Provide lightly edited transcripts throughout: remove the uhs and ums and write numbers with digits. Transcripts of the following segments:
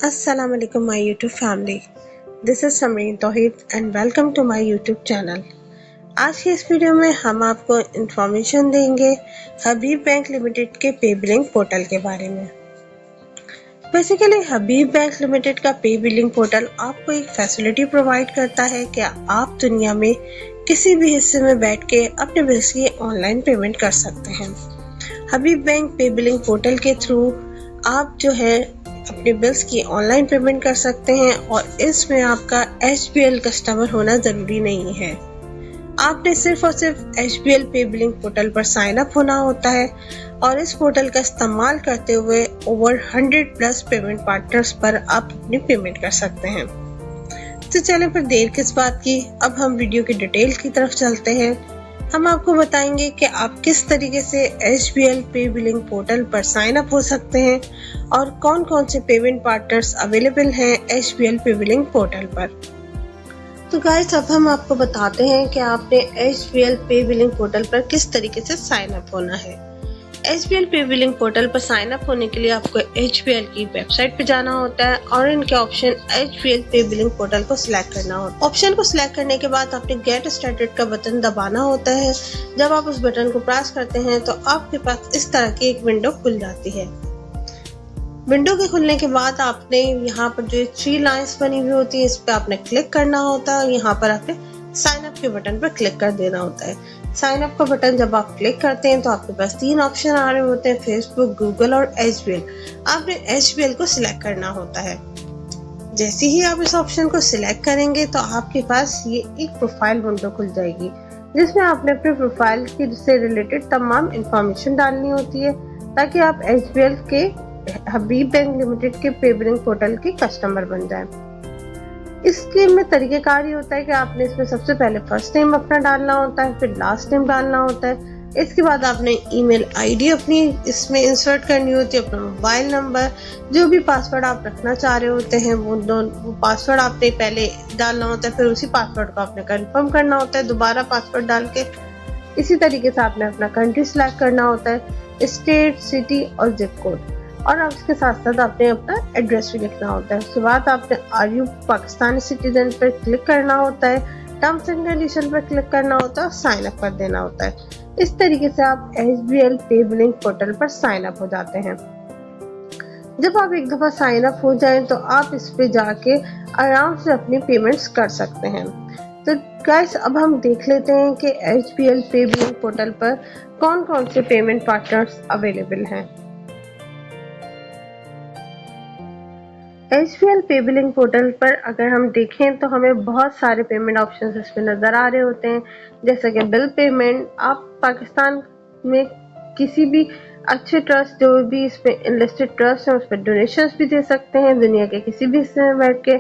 Assalamu alaikum my YouTube family. This is Samreen Tawheed and welcome to my YouTube channel. आज की इस video में हम आपको इंफॉर्मेशन देंगे हबीब बैंक लिमिटेड के पे बिलिंग पोर्टल के बारे में। बेसिकली हबीब बैंक लिमिटेड का पे बिलिंग पोर्टल आपको एक फैसिलिटी प्रोवाइड करता है कि आप दुनिया में किसी भी हिस्से में बैठ के अपने बिल्स की ऑनलाइन पेमेंट कर सकते हैं। हबीब बैंक पे बिलिंग पोर्टल के थ्रू आप जो है अपने बिल्स की ऑनलाइन पेमेंट कर सकते हैं और इसमें आपका HBL कस्टमर होना ज़रूरी नहीं है। आपने सिर्फ और सिर्फ HBL पे बिलिंग पोर्टल पर साइन अप होना होता है और इस पोर्टल का इस्तेमाल करते हुए ओवर 100+ पेमेंट पार्टनर्स पर आप अपनी पेमेंट कर सकते हैं। तो चलें फिर देर किस बात की, अब हम वीडियो की डिटेल की तरफ चलते हैं। हम आपको बताएंगे कि आप किस तरीके से HBL पे बिलिंग पोर्टल पर साइन अप हो सकते हैं और कौन कौन से पेमेंट पार्टनर्स अवेलेबल हैं HBL पे बिलिंग पोर्टल पर। तो गाइस अब हम आपको बताते हैं कि आपने HBL पे बिलिंग पोर्टल पर किस तरीके से साइन अप होना है। HBL पे बिलिंग पोर्टल पर साइन अप होने के लिए आपको HBL की वेबसाइट पे जाना होता है और इनके ऑप्शन HBL पे बिलिंग पोर्टल को सिलेक्ट करना होता है। ऑप्शन को सिलेक्ट करने के बाद आपने गेट स्टार्टेड का बटन दबाना होता है। जब आप उस बटन को प्रेस करते हैं तो आपके पास इस तरह की एक विंडो खुल जाती है। विंडो के खुलने के बाद आपने यहाँ पर जो 3 लाइंस बनी हुई होती है इस पर आपने क्लिक करना होता है। यहाँ पर आपने साइन अप के बटन पर क्लिक कर देना होता है। साइन अप का बटन जब आप क्लिक करते हैं तो आपके पास 3 ऑप्शन आ रहे होते हैं, फेसबुक, गूगल और HBL। आपने HBL को सिलेक्ट करना होता है। जैसे ही आप इस ऑप्शन को सिलेक्ट करेंगे तो आपके पास ये एक प्रोफाइल विंडो खुल जाएगी जिसमें आपने अपने प्रोफाइल की से रिलेटेड तमाम इंफॉर्मेशन डालनी होती है ताकि आप HBL के हबीब बैंक लिमिटेड के पे बिलिंग पोर्टल के कस्टमर बन जाएं। इसके में तरीकेकार ये होता है कि आपने इसमें सबसे पहले फर्स्ट नेम अपना डालना होता है, फिर लास्ट नेम डालना होता है। इसके बाद आपने ईमेल आईडी अपनी इसमें इंसर्ट करनी होती है, अपना मोबाइल नंबर, जो भी पासवर्ड आप रखना चाह रहे होते हैं वो पासवर्ड आपने पहले डालना होता है, फिर उसी पासवर्ड को आपने कंफर्म करना होता है दोबारा पासवर्ड डाल के। इसी तरीके से आपने अपना कंट्री सिलेक्ट करना होता है, स्टेट, सिटी और जिप कोड, और अब इसके साथ साथ आपने अपना एड्रेस भी लिखना होता है। उसके बाद आपने आर यू पाकिस्तानी सिटीजन पर क्लिक करना होता है, टर्म्स एंड कंडीशन पर क्लिक करना होता है और साइन अप कर देना होता है। इस तरीके से आप HBL पे बिलिंग पोर्टल पर साइन अप हो जाते हैं। जब आप एक दफा साइन अप हो जाएं तो आप इस पे जाके आराम से अपनी पेमेंट्स कर सकते हैं। तो गाइस अब हम देख लेते हैं कि HBL पे बिलिंग पोर्टल पर कौन कौन से पेमेंट पार्टनर्स अवेलेबल हैं। HBL पे बिलिंग पोर्टल पर अगर हम देखें तो हमें बहुत सारे पेमेंट ऑप्शंस इसमें नज़र आ रहे होते हैं, जैसे कि बिल पेमेंट। आप पाकिस्तान में किसी भी अच्छे ट्रस्ट जो भी इसमें इनलिस्टेड ट्रस्ट हैं उस पर डोनेशंस भी दे सकते हैं। दुनिया के किसी भी हिस्से में बैठ के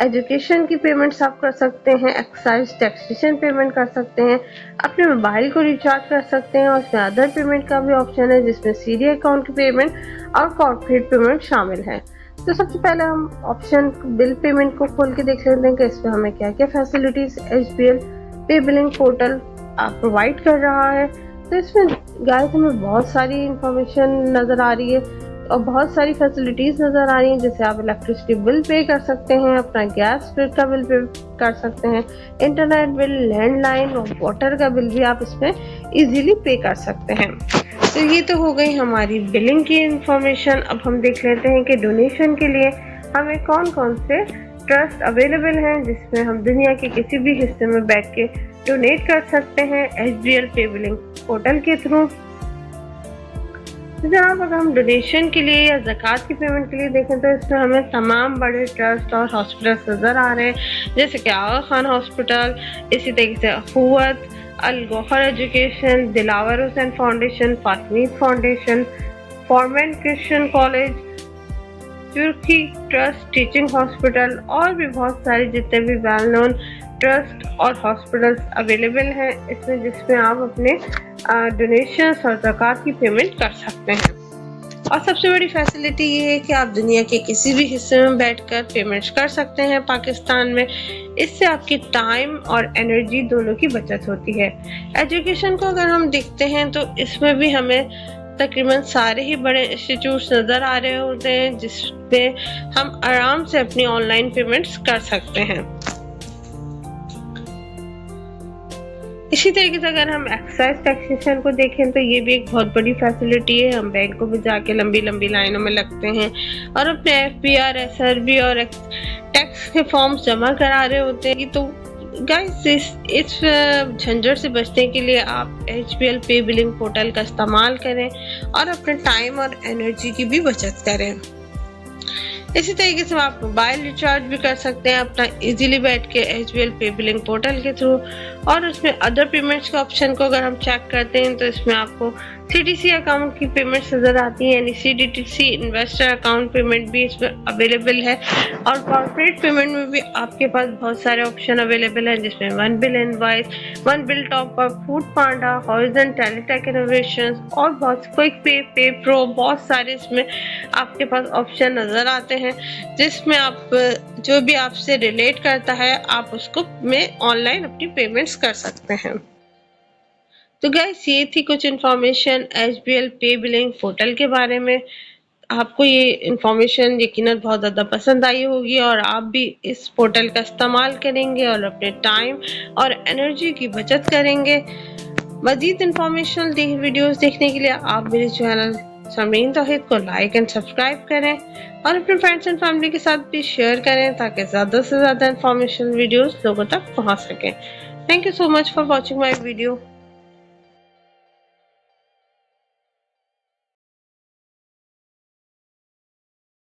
एजुकेशन की पेमेंट्स आप कर सकते हैं, एक्साइज टैक्सेशन पेमेंट कर सकते हैं, अपने मोबाइल को रिचार्ज कर सकते हैं और उसमें अदर पेमेंट का भी ऑप्शन है जिसमें सीडी अकाउंट की पेमेंट और कॉर्पोरेट पेमेंट शामिल है। तो सबसे पहले हम ऑप्शन बिल पेमेंट को खोल के देख लेते हैं कि इसमें हमें क्या क्या फैसिलिटीज HBL पे बिलिंग पोर्टल प्रोवाइड कर रहा है। तो इसमें गाइस हमें बहुत सारी इंफॉर्मेशन नज़र आ रही है और बहुत सारी फैसिलिटीज नज़र आ रही हैं, जैसे आप इलेक्ट्रिसिटी बिल पे कर सकते हैं, अपना गैस बिल का बिल पे कर सकते हैं, इंटरनेट बिल, लैंडलाइन और वाटर का बिल भी आप इसमें इजीली पे कर सकते हैं। तो ये तो हो गई हमारी बिलिंग की इंफॉर्मेशन। अब हम देख लेते हैं कि डोनेशन के लिए हमें कौन कौन से ट्रस्ट अवेलेबल हैं जिसमें हम दुनिया के किसी भी हिस्से में बैठ के डोनेट कर सकते हैं HBL पे बिलिंग पोर्टल के थ्रू। जनाब अगर हम डोनेशन के लिए या ज़कात की पेमेंट के लिए देखें तो इसमें हमें तमाम बड़े ट्रस्ट और हॉस्पिटल्स नज़र आ रहे हैं, जैसे कि आगा खान हॉस्पिटल, इसी तरीके से Akhuwat, Al Gauhar education, Dilawar Hussain foundation, Fatmid foundation, Forman Christian college, तुर्की ट्रस्ट, टीचिंग हॉस्पिटल और भी बहुत सारे जितने भी वेल नोन ट्रस्ट और हॉस्पिटल्स अवेलेबल हैं इसमें, जिसमें आप अपने डोनेशंस और ज़कात की पेमेंट कर सकते हैं। और सबसे बड़ी फैसिलिटी ये है कि आप दुनिया के किसी भी हिस्से में बैठकर पेमेंट्स कर सकते हैं पाकिस्तान में। इससे आपकी टाइम और एनर्जी दोनों की बचत होती है। एजुकेशन को अगर हम देखते हैं तो इसमें भी हमें तकरीबन सारे ही बड़े इंस्टीट्यूट्स नज़र आ रहे होते हैं जिसपे हम आराम से अपनी ऑनलाइन पेमेंट्स कर सकते हैं। इसी तरीके से अगर हम एक्साइज टैक्सेशन को देखें तो ये भी एक बहुत बड़ी फैसिलिटी है। हम बैंकों में जाके लंबी लंबी लाइनों में लगते हैं और अपने FBR, SRB और टैक्स के फॉर्म्स जमा करा रहे होते हैं। तो गाइस इस झंझट से बचने के लिए आप HBL पे बिलिंग पोर्टल का इस्तेमाल करें और अपने टाइम और एनर्जी की भी बचत करें। इसी तरीके से आप मोबाइल रिचार्ज भी कर सकते हैं अपना इजीली बैठ के HBL पे बिलिंग पोर्टल के थ्रू। और उसमें अदर पेमेंट्स के ऑप्शन को अगर हम चेक करते हैं तो इसमें आपको CTC अकाउंट की पेमेंट्स नज़र आती हैं, यानी CDTC इन्वेस्टर अकाउंट पेमेंट भी इसमें अवेलेबल है। और कॉर्पोरेट पेमेंट में भी आपके पास बहुत सारे ऑप्शन अवेलेबल हैं, जिसमें one bill invoice, one bill top up, Foodpanda, Horizon, Teletech Innovations और बहुत क्विक पे, पे प्रो, बहुत सारे इसमें आपके पास ऑप्शन नज़र आते हैं जिसमें आप जो भी आपसे रिलेट करता है आप उसको में ऑनलाइन अपनी पेमेंट्स कर सकते हैं। तो गाइस ये थी कुछ इन्फॉर्मेशन HBL पे बिलिंग पोर्टल के बारे में। आपको ये इन्फॉर्मेशन यकीनन बहुत ज़्यादा पसंद आई होगी और आप भी इस पोर्टल का इस्तेमाल करेंगे और अपने टाइम और एनर्जी की बचत करेंगे। मज़ीद इन्फॉर्मेशनल वीडियोस देखने के लिए आप मेरे चैनल समरीन तौहीद को लाइक एंड सब्सक्राइब करें और अपने फ्रेंड्स एंड फैमिली के साथ भी शेयर करें ताकि ज़्यादा से ज़्यादा इन्फॉर्मेशनल वीडियोस लोगों तक पहुंच सकें। Thank you so much for watching my video.